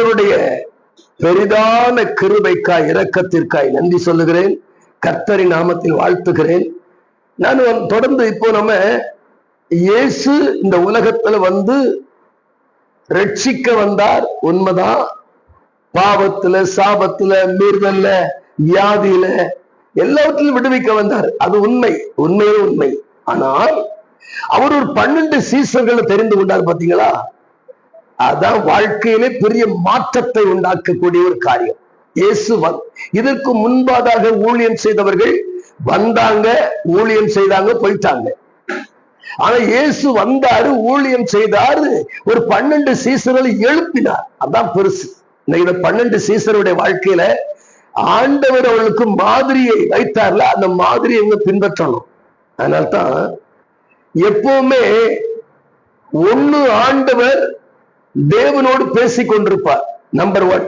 கர்த்தருடைய பெரிதான கிருபைக்காய் இரக்கத்திற்காய் நன்றி சொல்லுகிறேன். கர்த்தரின் நாமத்தில் வாழ்த்துகிறேன். நான் தொடர்ந்து இப்போ நம்ம இயேசு இந்த உலகத்துல வந்து ரட்சிக்க வந்தார், உண்மைதான். பாவத்துல, சாபத்துல, மீறுதல்ல, வியாதியில எல்லாவற்றிலும் விடுவிக்க வந்தார். அது உண்மை, உண்மையே உண்மை. ஆனால் அவர் ஒரு 12 சீசர்களை தெரிந்து கொண்டார். பாத்தீங்களா? அதான் வாழ்க்கையிலே பெரிய மாற்றத்தை உண்டாக்கக்கூடிய ஒரு காரியம். இயேசு இதற்கு முன்பாக ஊழியம் செய்தவர்கள் வந்தாங்க, ஊழியம் செய்தாங்க, போயிட்டாங்க. ஆனா இயேசு வந்தாரு, ஊழியம் செய்தாரு, ஒரு 12 சீசர்களை எழுப்பினார். அதான் பெருசு. இந்த 12 சீசருடைய வாழ்க்கையில ஆண்டவர் அவர்களுக்கு மாதிரியை வைத்தார்ல, அந்த மாதிரியை இவங்க பின்பற்றணும். அதனால்தான் எப்பவுமே ஒண்ணு ஆண்டவர் தேவனோடு பேசிக் கொண்டிருப்பார், நம்பர் 1.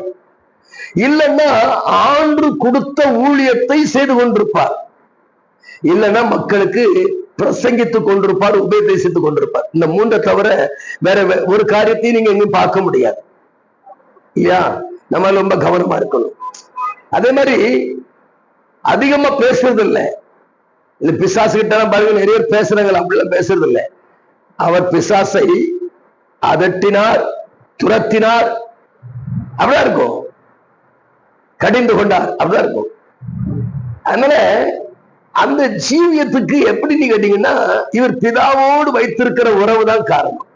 இல்லைன்னா ஆண்டு கொடுத்த ஊழியத்தை செய்து கொண்டிருப்பார், இல்லைன்னா மக்களுக்கு பிரசங்கித்துக் கொண்டிருப்பார், உபதேசித்துக் கொண்டிருப்பார். இந்த 3 தவிர வேற ஒரு காரியத்தையும் நீங்க எங்கேயும் பார்க்க முடியாது. இல்லையா? நம்ம ரொம்ப கவனமா இருக்கணும். அதே மாதிரி அதிகமா பேசுறது இல்லை. இந்த பிசாசு கிட்ட பாருங்க, நிறைய பேர் பேசுறாங்க, அப்படிலாம் பேசுறது இல்லை. அவர் பிசாசை அதட்டினார், துரத்தினார், அப்படிதான் இருக்கும். கடிந்து கொண்டார், அப்படிதான் இருக்கும். அதனால அந்த ஜீவியத்துக்கு எப்படி நீ கேட்டீங்கன்னா, இவர் பிதாவோடு வைத்திருக்கிற உறவு தான் காரணம்.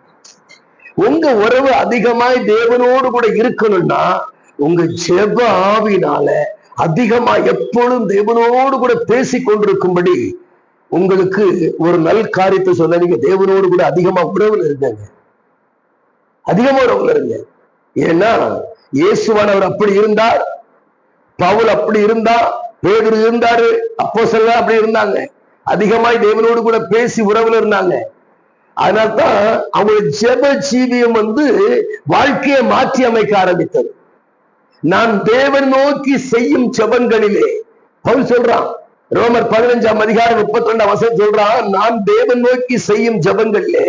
உங்க உறவு அதிகமாய் தேவனோடு கூட இருக்கணும்னா உங்க ஜெப ஆவினால அதிகமா எப்பொழுதும் தேவனோடு கூட பேசி கொண்டிருக்கும்படி உங்களுக்கு ஒரு நல் காரியத்தை சொல்ல, நீங்க தேவனோடு கூட அதிகமா உறவுல இருக்காங்க, அதிகமா உறவுல இருங்க. ஏன்னா இயேசுவானவர் அப்படி இருந்தார், பவுல் அப்படி இருந்தா, பேதுரு இருந்தாரு, அப்போஸ்தலர்கள் அப்படி இருந்தாங்க, அதிகமாய் தேவனோடு கூட பேசி உறவுல இருந்தாங்க. அதனால்தான் அவங்க ஜெப ஜீவியம் வாழ்க்கையை மாற்றி அமைக்க ஆரம்பித்தது. நான் தேவன் நோக்கி செய்யும் ஜெபங்களிலே, பவுல் சொல்றான், ரோமர் 15ஆம் அதிகாரம் 32ஆம் வசனம் சொல்றான், நான் தேவன் நோக்கி செய்யும் ஜெபங்களிலே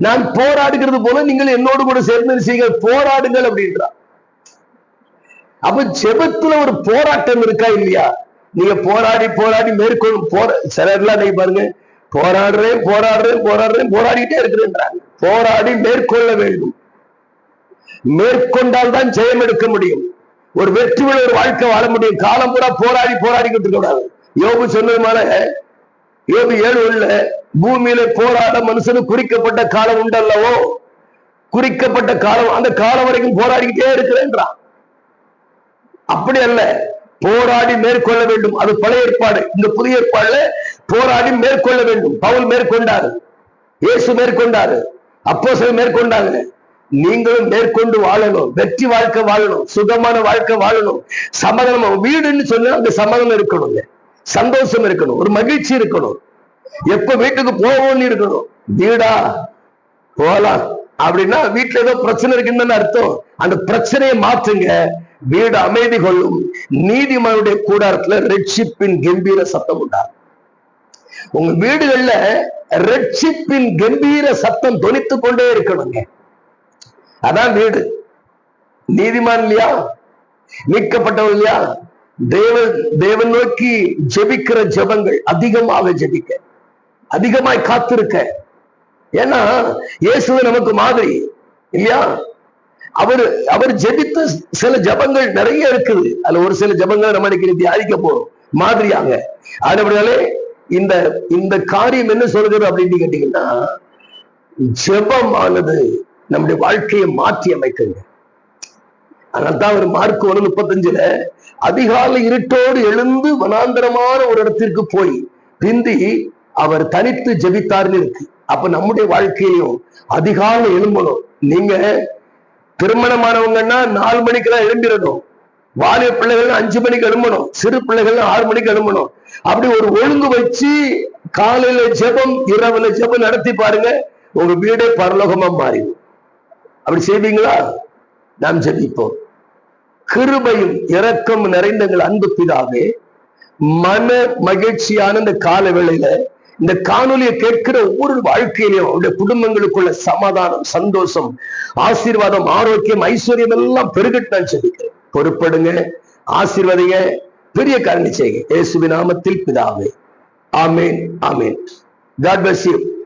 நான் போராடுகிறது போல நீங்கள் என்னோடு கூட சேர்ந்து செய்யுங்கள், போராடுங்கள் அப்படின்றான். அப்ப ஜெபத்துல ஒரு போராட்டம் இருக்கா இல்லையா? நீங்க போராடி போராடி மேற்கொள்ளும் சிலர்லாம் நீங்க பாருங்க, போராடுறேன் போராடுறேன் போராடுறேன் போராடிட்டே இருக்கிறேன்றாங்க. போராடி மேற்கொள்ள வேண்டும். மேற்கொண்டால் தான் ஜெயம் எடுக்க முடியும். ஒரு வெற்றியுள்ள ஒரு வாழ்க்கை வாழ முடியும். காலம் பூரா போராடி போராடிக்கிட்டு இருக்க கூடாது. யோபு சொன்னதுனால யோபு 7:1 பூமியில போராட மனுஷனுக்கு குறிக்கப்பட்ட காலம் உண்டல்லவோ, குறிக்கப்பட்ட காலம், அந்த காலம் வரைக்கும் போராடிக்கிட்டே இருக்கிறேன்றான். அப்படி அல்ல, போராடி மேற்கொள்ள வேண்டும். அது பழைய ஏற்பாடு. இந்த புதிய ஏற்பாடுல போராடி மேற்கொள்ள வேண்டும். பவுல் மேற்கொண்டாரு, இயேசு மேற்கொண்டாரு, அப்போஸ்தலர்கள் மேற்கொண்டாங்க. நீங்களும் மேற்கொண்டு வாழணும். வெற்றி வாழ்க்கை வாழணும், சுகமான வாழ்க்கை வாழணும். சமாதானம், வீடுன்னு சொன்னா அந்த சமாதானம் இருக்கணும், சந்தோஷம் இருக்கணும், ஒரு மகிழ்ச்சி இருக்கணும். எப்ப வீட்டுக்கு போவோம்னு இருக்கணும். வீடா போலாம் அப்படின்னா வீட்டுல ஏதோ பிரச்சனை இருக்குன்னு அர்த்தம். அந்த பிரச்சனையை மாற்றுங்க, வீடு அமைதி கொள்ளும். நீதிமானுடைய கூடாரத்துல ரட்சிப்பின் கம்பீர சத்தம் உண்டாகும். உங்க வீடுகள்ல ரட்சிப்பின் கம்பீர சத்தம் தொனித்துக் கொண்டே இருக்கணுங்க. அதான் வீடு. நீதிமான் இல்லையா, மீட்கப்பட்டவன் இல்லையா, தேவன் நோக்கி ஜெபிக்கிற ஜெபங்கள் அதிகமாக ஜெபிக்க, அதிகமாய் காத்திருக்க. ஏன்னா இயேசுவே நமக்கு மாதிரி இல்லையா? அவர் ஜெபித்த சில ஜபங்கள் நிறைய இருக்குது. அதுல ஒரு சில ஜபங்கள் நம்ம தியானிக்க போறோம் மாதிரியாங்க. அதனாலே இந்த காரியம் என்ன சொல்கிறது அப்படின்னு கேட்டீங்கன்னா, ஜெபமானது நம்முடைய வாழ்க்கையை மாற்றி அமைக்குங்க. அதனால்தான் அவர் மார்க் 1:35 அதிகாலை இருட்டோடு எழுந்து வனாந்தரமான ஒரு இடத்திற்கு போய் பிந்தி அவர் தனித்து ஜெபித்தார்னு இருக்கு. அப்ப நம்முடைய வாழ்க்கையிலும் அதிகாலை எழும்பணும். நீங்க திருமணமானவங்கன்னா 4 மணிக்கெல்லாம் எழும்பிடணும். வாலிய பிள்ளைகள் 5 மணிக்கு எழும்பணும். சிறு பிள்ளைகள் 6 மணிக்கு எழும்பணும். அப்படி ஒரு ஒழுங்கு வச்சு காலையில ஜெபம், இரவுல ஜெபம் நடத்தி பாருங்க, உங்க வீடே பரலோகமா மாறிடும். அப்படி செய்வீங்களா? நாம் ஜெபிப்போம். கிருபையும் இரக்கம் நிறைந்த எங்கள் அன்பு பிதாவே, மன மகிழ்ச்சியான இந்த கால வேளையில இந்த காணொலியை கேட்கிற ஒவ்வொரு வாழ்க்கையிலையும் அவருடைய குடும்பங்களுக்குள்ள சமாதானம், சந்தோஷம், ஆசீர்வாதம், ஆரோக்கியம், ஐஸ்வர்யம் எல்லாம் பெருகட்டு நான் ஜெபிக்கிறேன். பொறுப்படுங்க, ஆசீர்வதிங்க, பெரிய காரணி செய்யுங்க. இயேசுவின் நாமத்தில் பிதாவே, ஆமேன், ஆமேன். God bless you.